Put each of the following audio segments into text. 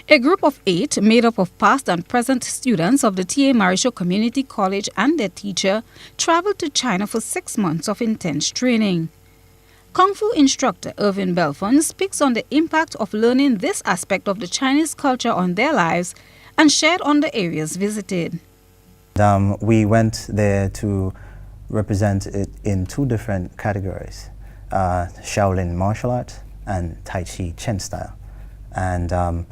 A group of 8, made up of past and present students of the T.A. Marisho Community College and their teacher, traveled to China for 6 months of intense training. Kung Fu instructor Irvin Belfon speaks on the impact of learning this aspect of the Chinese culture on their lives and shared on the areas visited. We went there to represent it in 2 different categories, Shaolin martial arts and Tai Chi Chen style. And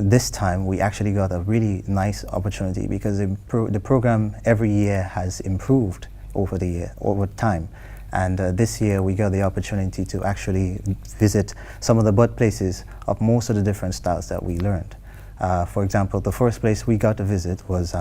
this time we actually got a really nice opportunity because the program every year has improved over time. And this year we got the opportunity to actually visit some of the birthplaces of most of the different styles that we learned. For example, the first place we got to visit was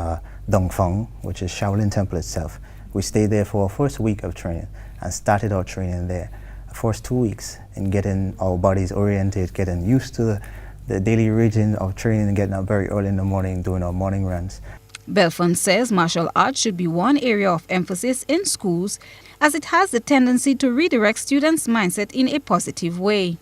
Dongfeng, which is Shaolin Temple itself. We stayed there for our first week of training and started our training there. The first 2 weeks in getting our bodies oriented, getting used to the daily routine of training and getting up very early in the morning, doing our morning runs. Belfon says martial arts should be one area of emphasis in schools as it has the tendency to redirect students' mindset in a positive way.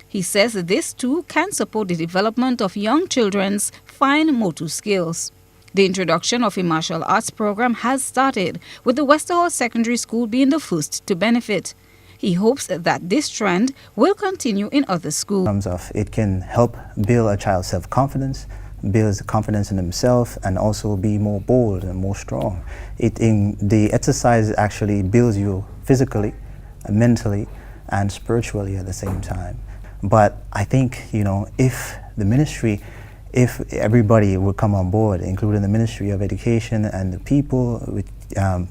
He says this too can support the development of young children's fine motor skills. The introduction of a martial arts program has started, with the Westerhall Secondary School being the first to benefit. He hopes that this trend will continue in other schools. In terms of it can help build a child's self-confidence, builds confidence in himself, and also be more bold and more strong. The exercise actually builds you physically, mentally, and spiritually at the same time. But I think, if the ministry, if everybody would come on board, including the Ministry of Education and the people, would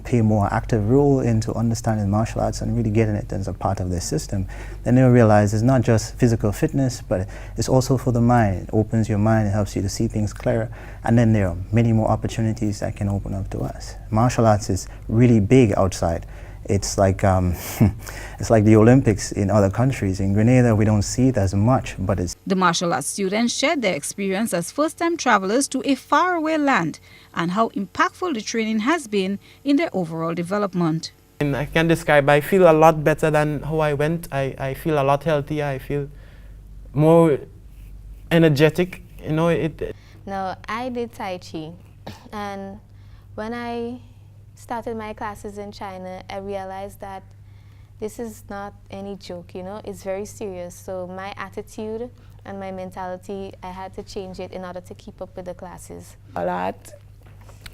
play a more active role into understanding martial arts and really getting it as a part of their system, then they'll realize it's not just physical fitness, but it's also for the mind. It opens your mind, it helps you to see things clearer, and then there are many more opportunities that can open up to us. Martial arts is really big outside. It's like it's like the Olympics in other countries. In Grenada, we don't see it as much, but it's... The martial arts students shared their experience as first-time travelers to a faraway land and how impactful the training has been in their overall development. And I can describe, I feel a lot better than how I went. I feel a lot healthier. I feel more energetic. Now, I did Tai Chi, and when I started my classes in China, I realized that this is not any joke, it's very serious. So my attitude and my mentality, I had to change it in order to keep up with the classes. A lot,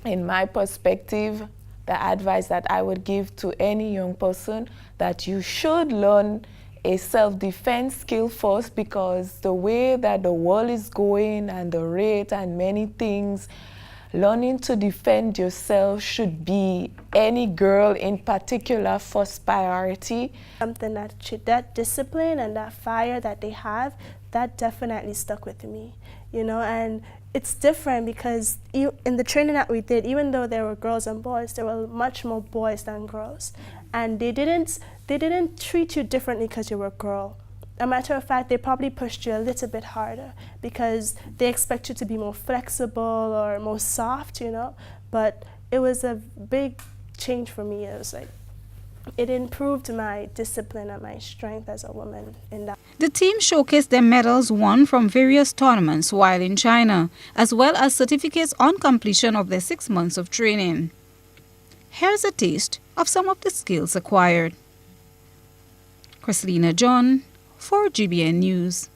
in my perspective, the advice that I would give to any young person, that you should learn a self-defense skill first, because the way that the world is going and the rate and many things, learning to defend yourself should be any girl in particular first priority. Something that discipline and that fire that they have, that definitely stuck with me, and it's different because in the training that we did, even though there were girls and boys, there were much more boys than girls, and they didn't treat you differently because you were a girl. A matter of fact, they probably pushed you a little bit harder because they expect you to be more flexible or more soft, But it was a big change for me. It was like, it improved my discipline and my strength as a woman in that. The team showcased their medals won from various tournaments while in China, as well as certificates on completion of their 6 months of training. Here's a taste of some of the skills acquired. Christina John, for GBN News.